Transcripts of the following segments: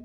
I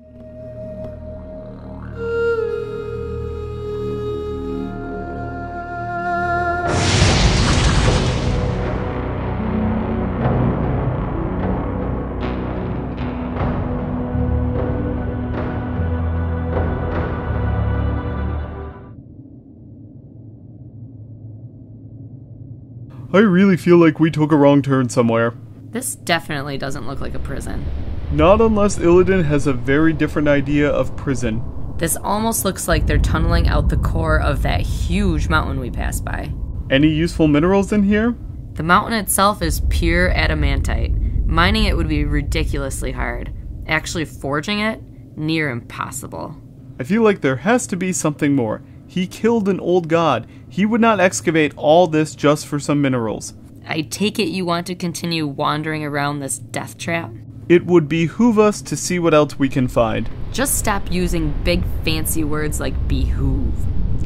really feel like we took a wrong turn somewhere. This definitely doesn't look like a prison. Not unless Illidan has a very different idea of prison. This almost looks like they're tunneling out the core of that huge mountain we passed by. Any useful minerals in here? The mountain itself is pure adamantite. Mining it would be ridiculously hard. Actually forging it, near impossible. I feel like there has to be something more. He killed an old god. He would not excavate all this just for some minerals. I take it you want to continue wandering around this death trap? It would behoove us to see what else we can find. Just stop using big fancy words like behoove.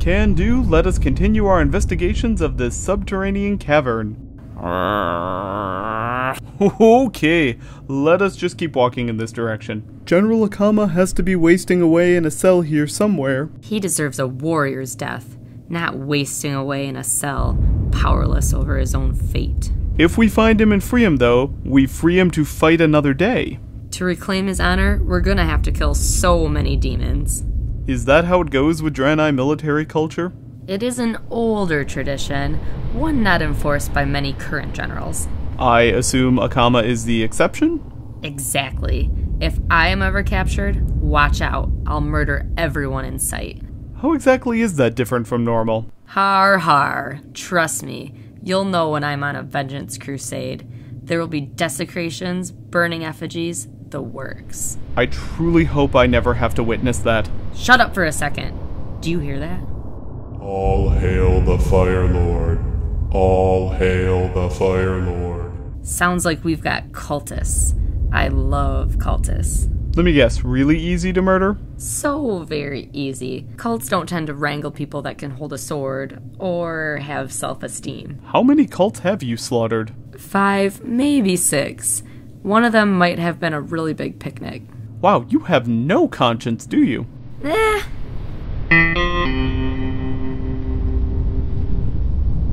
Can do. Let us continue our investigations of this subterranean cavern. Okay, let us just keep walking in this direction. General Akama has to be wasting away in a cell here somewhere. He deserves a warrior's death, not wasting away in a cell, powerless over his own fate. If we find him and free him, though, we free him to fight another day. To reclaim his honor, we're gonna have to kill so many demons. Is that how it goes with Draenei military culture? It is an older tradition, one not enforced by many current generals. I assume Akama is the exception? Exactly. If I am ever captured, watch out. I'll murder everyone in sight. How exactly is that different from normal? Har har. Trust me, you'll know when I'm on a vengeance crusade. There will be desecrations, burning effigies, the works. I truly hope I never have to witness that. Shut up for a second. Do you hear that? All hail the Fire Lord. All hail the Fire Lord. Sounds like we've got cultists. I love cultists. Let me guess, really easy to murder? So very easy. Cults don't tend to wrangle people that can hold a sword or have self-esteem. How many cults have you slaughtered? 5, maybe 6. One of them might have been a really big picnic. Wow, you have no conscience, do you?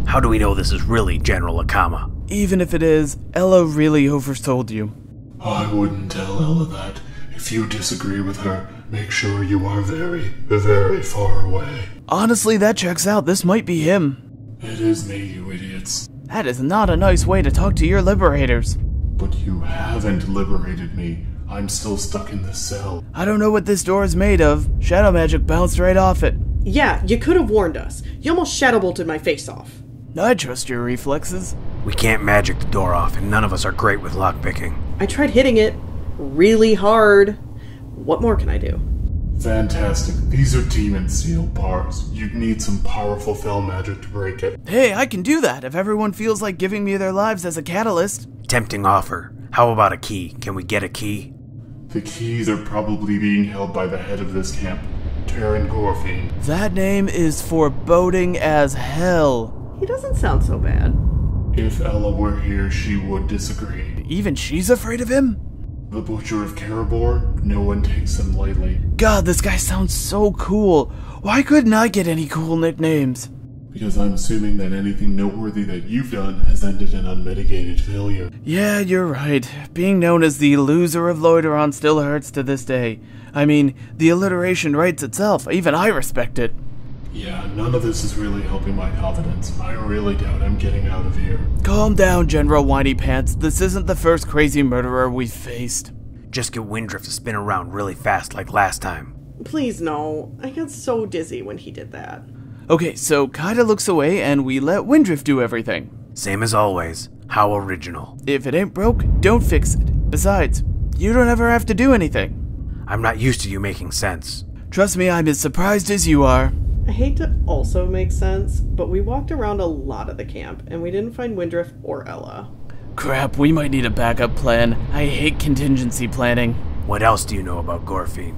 How do we know this is really General Akama? Even if it is, Ella really oversold you. I wouldn't tell Ella that. If you disagree with her, make sure you are very, very far away. Honestly, that checks out. This might be him. It is me, you idiots. That is not a nice way to talk to your liberators. But you haven't liberated me. I'm still stuck in this cell. I don't know what this door is made of. Shadow magic bounced right off it. Yeah, you could have warned us. You almost shadow bolted my face off. I trust your reflexes. We can't magic the door off, and none of us are great with lockpicking. I tried hitting it really hard. What more can I do? Fantastic. These are demon sealed bars. You'd need some powerful fell magic to break it. Hey, I can do that if everyone feels like giving me their lives as a catalyst. Tempting offer. How about a key? Can we get a key? The keys are probably being held by the head of this camp, Terran Gorfine. That name is foreboding as hell. He doesn't sound so bad. If Ella were here, she would disagree. Even she's afraid of him? The Butcher of Karabor, no one takes him lightly. God, this guy sounds so cool. Why couldn't I get any cool nicknames? Because I'm assuming that anything noteworthy that you've done has ended in unmitigated failure. Yeah, you're right. Being known as the loser of Loiteron still hurts to this day. I mean, the alliteration writes itself. Even I respect it. Yeah, none of this is really helping my confidence. I really doubt I'm getting out of here. Calm down, General Whiny Pants. This isn't the first crazy murderer we've faced. Just get Windrift to spin around really fast like last time. Please no. I got so dizzy when he did that. Okay, so Kaida looks away and we let Windrift do everything. Same as always. How original. If it ain't broke, don't fix it. Besides, you don't ever have to do anything. I'm not used to you making sense. Trust me, I'm as surprised as you are. I hate to also make sense, but we walked around a lot of the camp, and we didn't find Windrift or Ella. Crap, we might need a backup plan. I hate contingency planning. What else do you know about Gorfine?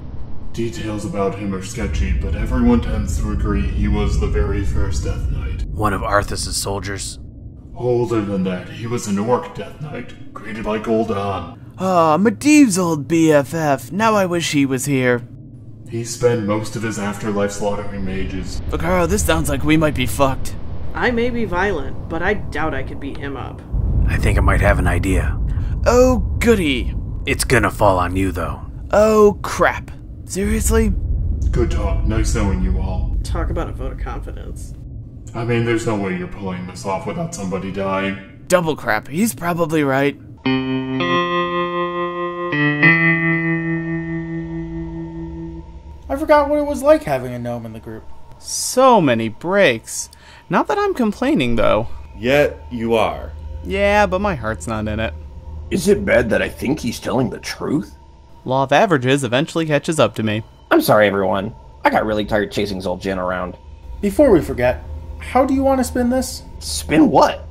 Details about him are sketchy, but everyone tends to agree he was the very first Death Knight. One of Arthas' soldiers? Older than that, he was an orc Death Knight, created by Gul'dan. Ah, Medivh's old BFF. Now I wish he was here. He spent most of his afterlife slaughtering mages. Vakaro, this sounds like we might be fucked. I may be violent, but I doubt I could beat him up. I think I might have an idea. Oh, goody. It's gonna fall on you, though. Oh, crap. Seriously? Good talk. Nice knowing you all. Talk about a vote of confidence. I mean, there's no way you're pulling this off without somebody dying. Double crap. He's probably right. I forgot what it was like having a gnome in the group. So many breaks. Not that I'm complaining, though. Yet you are. Yeah, but my heart's not in it. Is it bad that I think he's telling the truth? Law of averages eventually catches up to me. I'm sorry, everyone. I got really tired chasing Zul'jin around. Before we forget, how do you want to spin this? Spin what?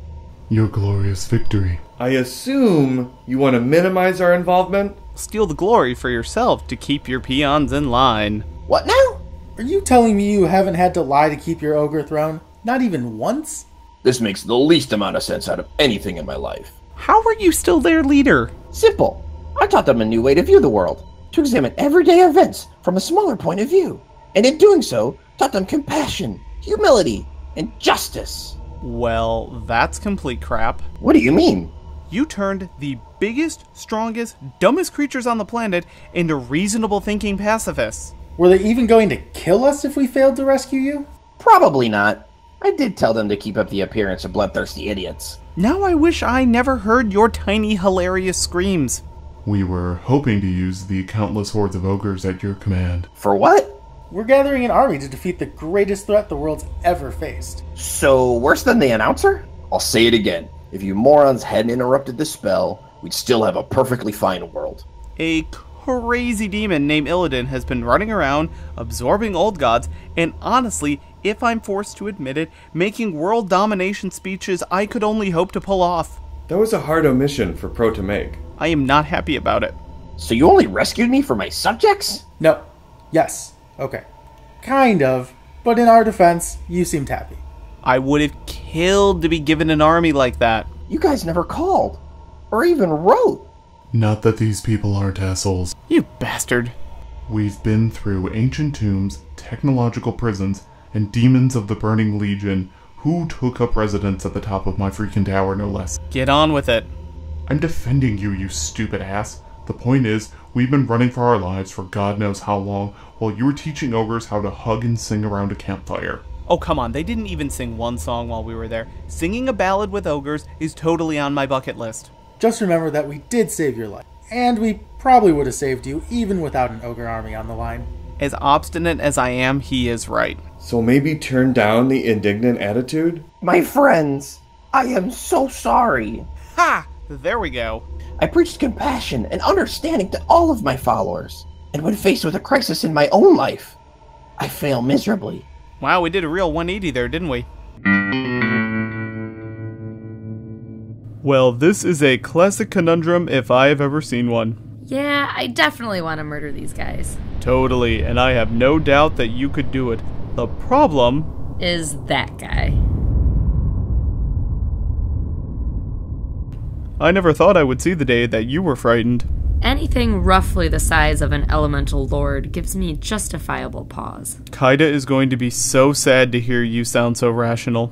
Your glorious victory. I assume you want to minimize our involvement? Steal the glory for yourself to keep your peons in line. What now? Are you telling me you haven't had to lie to keep your ogre throne? Not even once? This makes the least amount of sense out of anything in my life. How are you still their leader? Simple. I taught them a new way to view the world, to examine everyday events from a smaller point of view, and in doing so, taught them compassion, humility, and justice. Well, that's complete crap. What do you mean? You turned the biggest, strongest, dumbest creatures on the planet into reasonable thinking pacifists. Were they even going to kill us if we failed to rescue you? Probably not. I did tell them to keep up the appearance of bloodthirsty idiots. Now I wish I never heard your tiny, hilarious screams. We were hoping to use the countless hordes of ogres at your command. For what? We're gathering an army to defeat the greatest threat the world's ever faced. So, worse than the announcer? I'll say it again. If you morons hadn't interrupted the spell, we'd still have a perfectly fine world. A crazy demon named Illidan has been running around, absorbing old gods, and honestly, if I'm forced to admit it, making world domination speeches I could only hope to pull off. That was a hard omission for Pro to make. I am not happy about it. So you only rescued me for my subjects? No. Yes. Okay. Kind of. But in our defense, you seemed happy. I would have killed to be given an army like that. You guys never called. Or even wrote. Not that these people aren't assholes. You bastard. We've been through ancient tombs, technological prisons, and demons of the Burning Legion who took up residence at the top of my freaking tower, no less. Get on with it. I'm defending you, you stupid ass. The point is, we've been running for our lives for God knows how long, while you were teaching ogres how to hug and sing around a campfire. Oh, come on, they didn't even sing one song while we were there. Singing a ballad with ogres is totally on my bucket list. Just remember that we did save your life. And we probably would have saved you even without an ogre army on the line. As obstinate as I am, he is right. So maybe turn down the indignant attitude? My friends, I am so sorry. Ha! There we go. I preached compassion and understanding to all of my followers. And when faced with a crisis in my own life, I fail miserably. Wow, we did a real 180 there, didn't we? Well, this is a classic conundrum if I have ever seen one. Yeah, I definitely want to murder these guys. Totally, and I have no doubt that you could do it. The problem Is that guy. I never thought I would see the day that you were frightened. Anything roughly the size of an elemental lord gives me justifiable pause. Kaida is going to be so sad to hear you sound so rational.